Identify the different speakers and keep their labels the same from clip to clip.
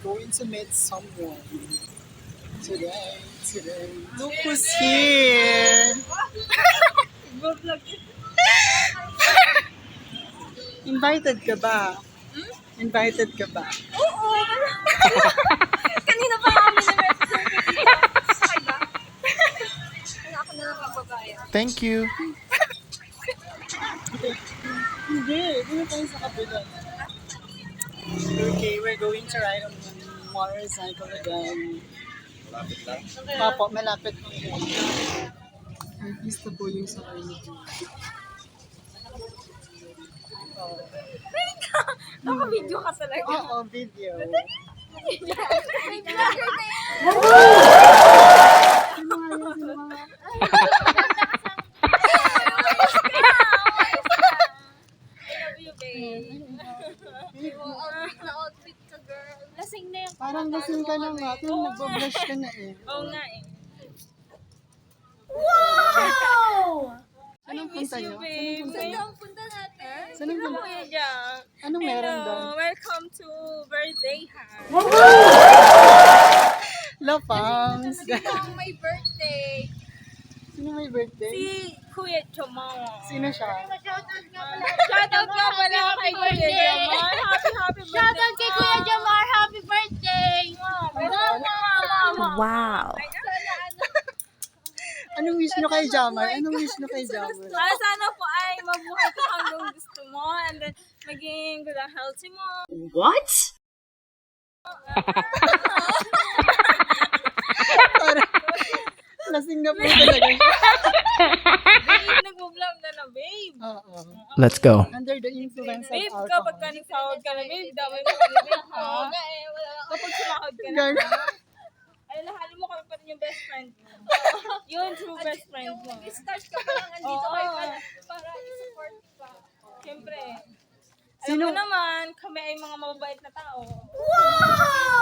Speaker 1: going to meet someone. Today. Look who's here. Invited ka ba? Invited ka ba?
Speaker 2: Oo! Kanina pa kami sakay ba? Kaya ako na lang magbabayad.
Speaker 3: Thank you.
Speaker 1: Hindi na tayo sa kabila. Okay, we're going to ride on motorcycle again. Malapit lang? Opo, malapit po yun. Artista po yung sa Carnegie.
Speaker 2: Naka-video ka talaga.
Speaker 1: Oo, video.
Speaker 2: May vlogger na yan. I love you, babe. Na-outfit ka, girl. Lasing na yung
Speaker 1: Parang lasing ka na nga. Pero nagbo-blush ka na eh.
Speaker 2: Oo nga eh.
Speaker 1: Anong
Speaker 2: Miss
Speaker 1: punta
Speaker 2: you,
Speaker 1: nyo?
Speaker 2: babe. Saan ang punta natin?
Speaker 1: Saan ang punta?
Speaker 2: Kuya Jack.
Speaker 1: Anong meron doon?
Speaker 2: Hello, welcome to birthday house.
Speaker 1: Lapangs.
Speaker 2: Dito ang may birthday.
Speaker 1: Sino may birthday?
Speaker 2: Si Kuya Jamal.
Speaker 1: Sino siya?
Speaker 2: Shoutout nga pala kay Kuya Jamal. Happy birthday.
Speaker 4: Shoutout kay Kuya Jamar, happy birthday!
Speaker 2: Wow.
Speaker 1: Anong wish nyo kay Jamar? Anong wish nyo kay Jamar?
Speaker 2: Sana po ay mabuhay ka hanggang gusto mo and then maging good ang healthy mo.
Speaker 3: What?
Speaker 1: Lasing na po talaga siya.
Speaker 2: Babe, nagbo-vlog na na, babe.
Speaker 1: Oo.
Speaker 3: Let's go.
Speaker 1: Under the influence of
Speaker 2: Babe,
Speaker 1: alcohol.
Speaker 2: kapag ka nag-sahod ka na, babe, damay mo ka na, babe, ha? Kapag sumahod ka na,
Speaker 1: Gan-
Speaker 2: ay, lahalin mo kami pa rin yung best friend mo. Yun, true best friend mo. Start ka pa lang andito kayo para i-support ka. Siyempre. Alam mo naman, kami ay mga mababait na tao.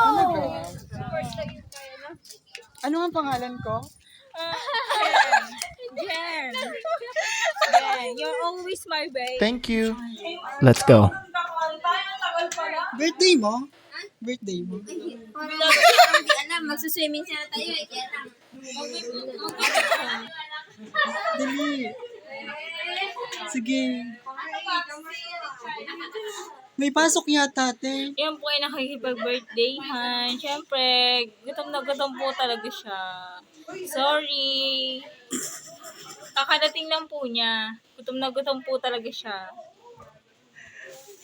Speaker 1: Talaga?
Speaker 2: Support lang yun kaya na.
Speaker 1: Ano ang pangalan ko?
Speaker 2: Jen. Jen, you're always my babe.
Speaker 3: Thank you. Let's go.
Speaker 2: Tagal pala.
Speaker 1: Birthday mo? Birthday mo?
Speaker 4: Hindi alam, magsuswimming sana tayo eh, kaya lang.
Speaker 1: Dali. Sige. May pasok yata, ate.
Speaker 2: Yan po ay nakikipag-birthday, han. Siyempre, gutom na gutom po talaga siya. Sorry. Kakadating lang po niya. Gutom na gutom po talaga siya.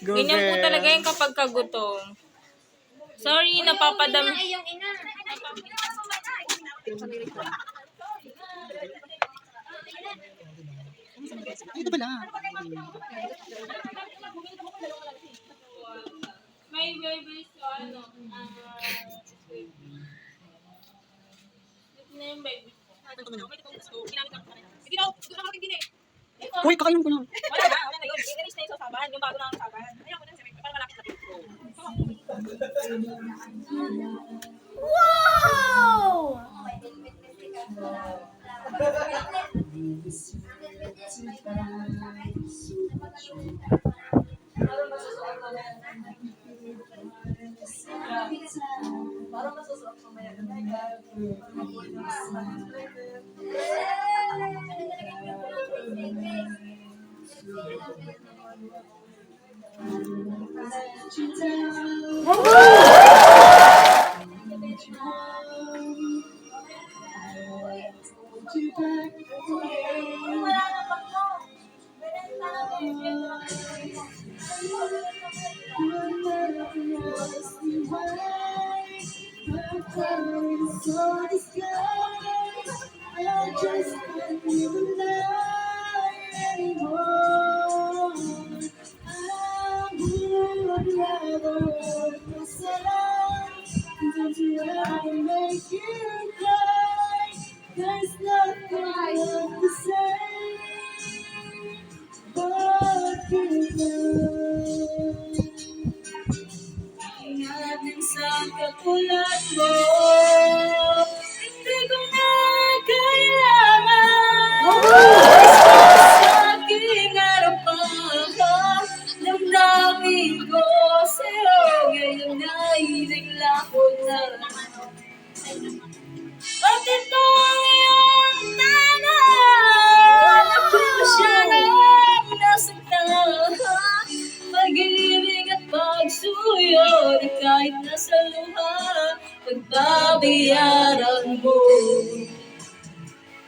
Speaker 1: Go,
Speaker 2: Ganyan po
Speaker 1: girl.
Speaker 2: talaga yung kapag kagutom. Sorry, napapadam.
Speaker 4: Ay, yung ina.
Speaker 1: Dito pala.
Speaker 2: May baby so ano. Ito na yung baby ko.
Speaker 1: Uy, kakainom ko na.
Speaker 2: Wala na yun. I-release na yung sasabahan. Yung bago na ang sabahan. Ayaw ko na siya. Para malapit na dito.
Speaker 4: Wow!
Speaker 5: There's nothing left to say but goodbye. Natin sa katulad mo, hindi ko na kailangan. Sa aking harapan, damdamin ko sa'yo, ngayon ay bigla ko suyo di kahit nasa luha pagbabayaran mo.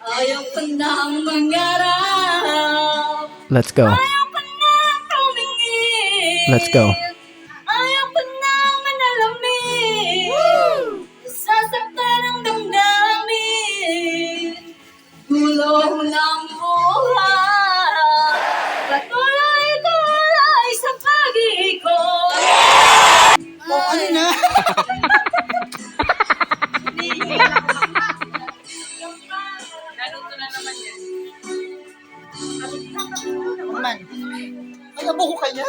Speaker 5: Ayaw ko nang mangarap,
Speaker 3: Let's go.
Speaker 5: ayaw ko nang tumingin,
Speaker 3: Let's go.
Speaker 5: ayaw ko nang manalamin, sasaktan ang damdamin, dulo ng buhay, patuloy-tuloy sa pag-ikot.
Speaker 1: Ano na?
Speaker 2: Naluto na naman yan.
Speaker 1: Naman. Ay, abo ko kaya.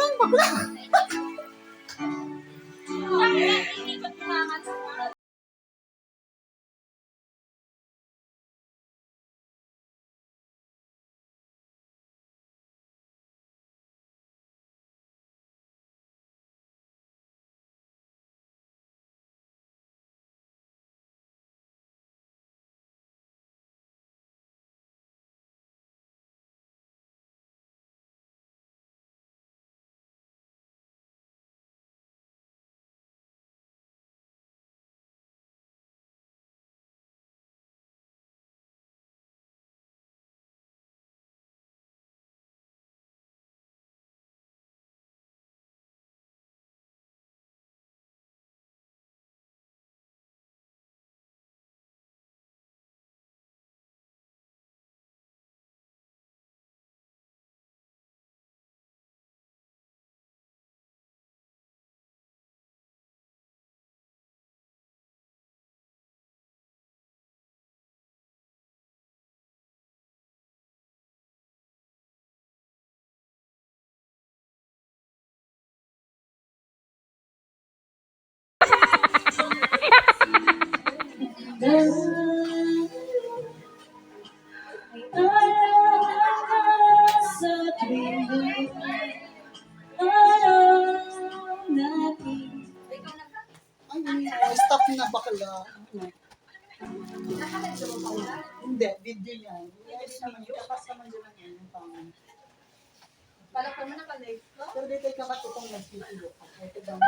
Speaker 5: Sa tuwing araw natin.
Speaker 1: Ay, stop na bakla. Hindi, video yan. Yes, naman. Kakasama nyo lang yan.
Speaker 4: Palakpan mo na pala.
Speaker 1: Pero dito ay kakatutong nag-video. Ito daw.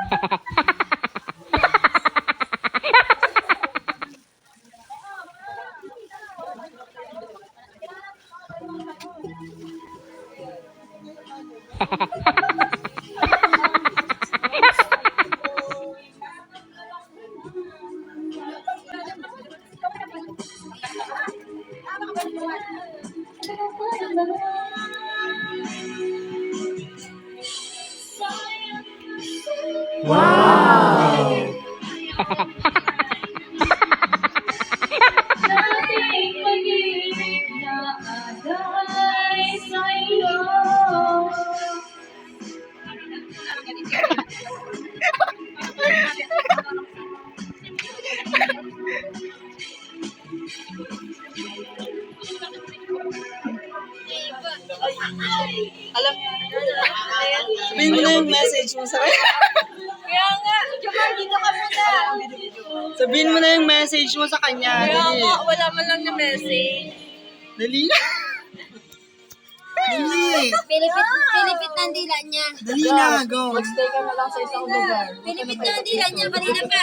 Speaker 5: Dating pag-ibig na agay sa'yo.
Speaker 1: Sabihin mo na yung message mo sa kanya.
Speaker 2: Kaya nga, Jomar, dito ka muna.
Speaker 1: Sabihin mo na yung message mo sa kanya.
Speaker 2: Kaya
Speaker 1: Dali.
Speaker 2: nga, wala man lang na message.
Speaker 1: Dali na. Dali.
Speaker 4: Pilipit ng dila niya.
Speaker 1: Dali na. Go.
Speaker 2: Stay ka na lang sa isang lugar.
Speaker 4: Pilipit ng dila niya. Kanina pa.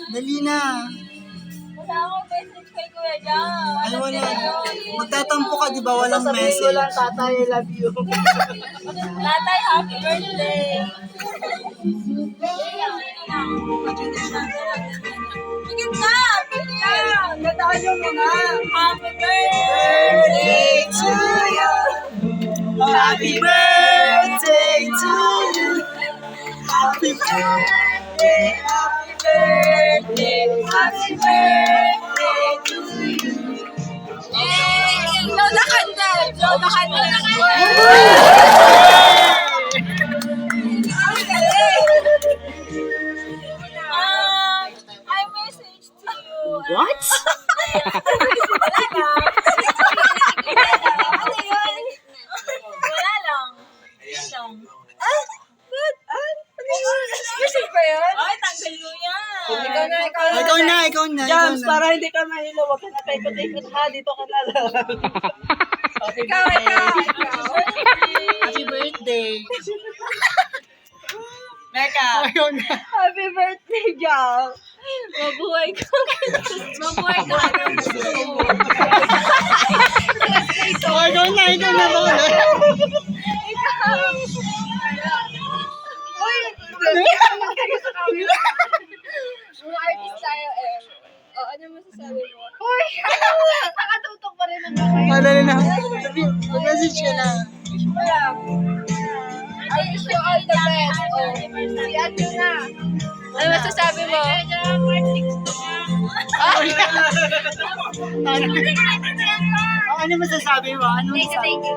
Speaker 1: Dali na.
Speaker 2: Wala akong message kay Kuya Jam.
Speaker 1: Ay, wala. Magtatampo ka, di ba? Walang message.
Speaker 2: Tatay, I love you. Tatay, happy birthday. Bigyan na! Bigyan! Gandaan yung mga happy birthday to you.
Speaker 1: Happy birthday to you. Happy birthday.
Speaker 2: Happy birthday! Happy birthday to you. Yay! Blow the candle! Blow the candle! Ang galing! I message to you.
Speaker 1: What?
Speaker 2: Wala lang. Ano yun? Wala lang. Yun lang. Message ba yun? Ay, tanggal mo yan. Ikaw na,
Speaker 1: Ikaw na.
Speaker 6: Jams, para hindi ka mahilo, huwag ka na paikot-ikot ha, dito ka na lang.
Speaker 2: Ikaw.
Speaker 1: Happy birthday. birthday! Meka! Ayun na.
Speaker 2: Happy birthday, Jack! Mabuhay ka.
Speaker 4: Mabuhay ka ng gusto mo.
Speaker 1: Ikaw na, ikaw na.
Speaker 2: Uy! Mga artist tayo eh. O, ano masasabi mo? Uy! Nakatutok pa rin ang kamay.
Speaker 1: Ano na. Mag-message ka na.
Speaker 2: Wala. I wish you all the best. Oh, si Andrew na. Ano masasabi mo?
Speaker 1: Ano masasabi mo? Ano masasabi mo?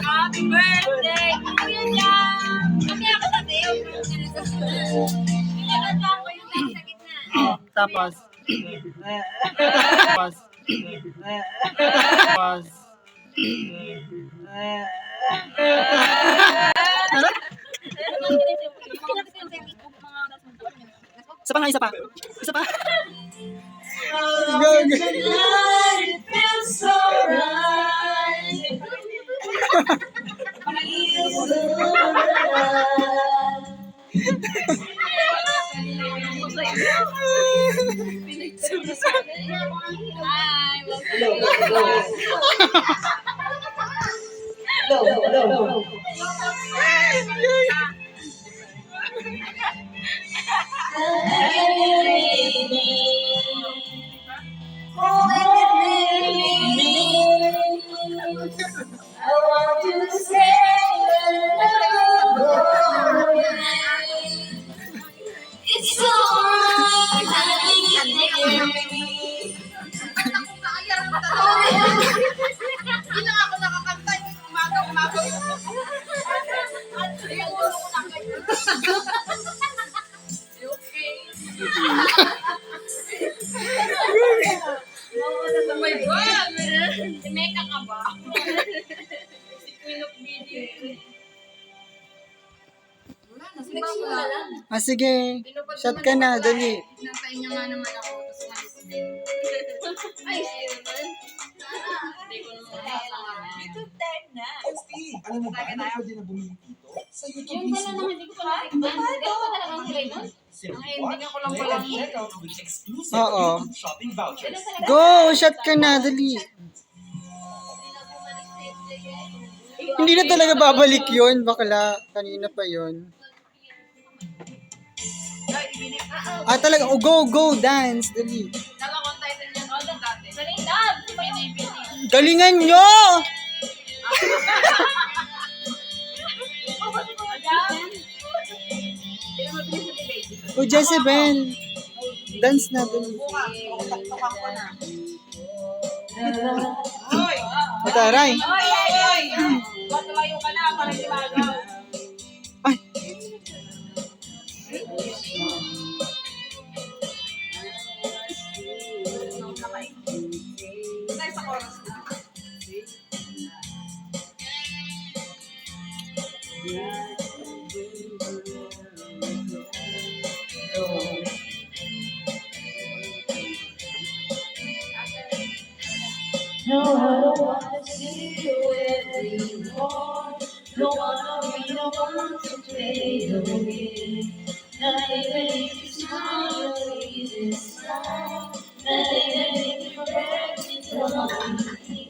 Speaker 4: Happy birthday! Kuya Jam! Kami ako sabi. Pinaganda ko yung sa gitna.
Speaker 1: Tapos. Isa pa nga, isa pa. Isa pa. Go, go.
Speaker 5: It feels so right. Feels so right. I want to say it's alright.
Speaker 4: Hindi na ako nakakanta yung umaga yung Oh my God! Si Meka ka ba? Si Queen of Video. Wala na, simba mo na lang.
Speaker 1: Sige. Shot ka na, dali.
Speaker 4: Nantayin niya nga naman ako. Tapos umalis din. Ay, siya naman. Hindi ko naman nakakalaman.
Speaker 2: YouTube time na.
Speaker 7: Alam mo ba, ano din na bumili dito? Sa YouTube
Speaker 4: Yung pala naman, hindi ko pala natikman. Hindi ako talagang kulay nun. Ang ending ako lang pala.
Speaker 7: with exclusive
Speaker 1: Oo.
Speaker 7: YouTube shopping vouchers.
Speaker 1: Go! Shot ka na, dali. Hindi na talaga babalik yun, bakla. Kanina pa yun. Talaga. Oh, go, go, dance, dali.
Speaker 4: Nakakon title niya all the dati.
Speaker 2: Galing dab!
Speaker 4: Bini-bini.
Speaker 1: Galingan nyo! O, Jezebel. Dance na, dali. Mataray.
Speaker 2: Ba't tumayo ka na? Parang limagaw.
Speaker 1: Ay.
Speaker 5: No, I don't wanna see you anymore. Don't wanna be the one to play the game. Not even if you smile, you smile. Not even if you beg me to hold me.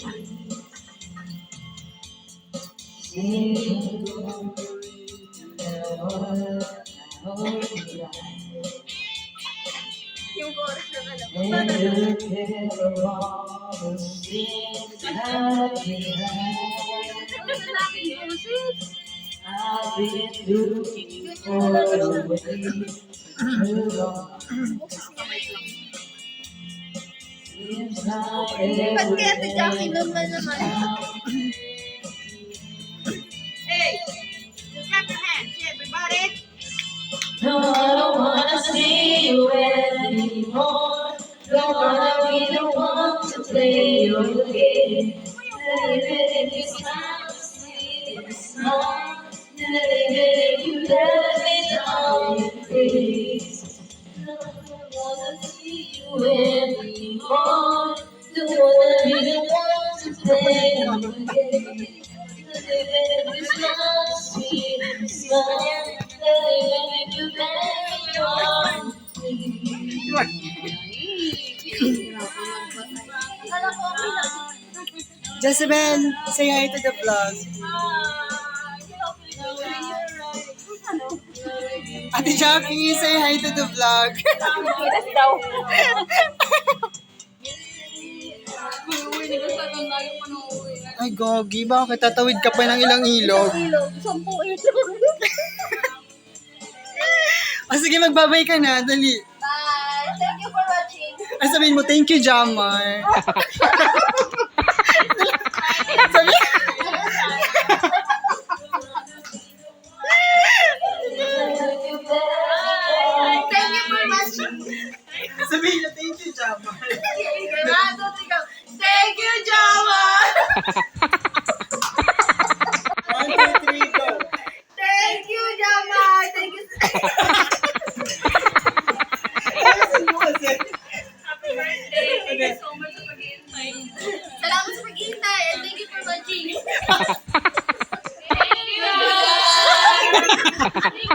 Speaker 5: Say you don't never hold me right.
Speaker 2: Yung chorus na alam.
Speaker 5: And you care all the things that we had. I've been looking for a way too long. Seems like
Speaker 2: Ba't kaya si Jackie naman naman?
Speaker 4: Hey! Clap your hands, everybody!
Speaker 5: no, I don't wanna see you anymore. Don't wanna be the one to play your game. Even if you smile, smile. And even if you let me down, please. Don't wanna see you anymore. Don't wanna be the one to play your game. Even if you sweet smile that even if you bend on me.
Speaker 1: Jezebel, say hi to the vlog. Ate Jackie, say hi to the vlog.
Speaker 2: Kitas daw.
Speaker 1: Ay, gogi, bakit tatawid ka pa ng ilang ilog? Ah, sige, magbabay ka na, dali.
Speaker 4: Bye! Thank you for watching!
Speaker 1: Ay, sabihin mo, thank you, Jamar. Sabi,
Speaker 4: Thank you for watching!
Speaker 1: sabihin niya, thank you, Jamar.
Speaker 4: 1, 2, 3, go! Thank you, Jama!
Speaker 1: 1, 2, 3, go.
Speaker 4: Thank you, Jama! Thank you!
Speaker 1: Ayusin mo kasi.
Speaker 2: Happy birthday. Thank you so much sa pag-iintay.
Speaker 4: Salamat sa pag-iintay and thank you for watching!
Speaker 2: Thank you.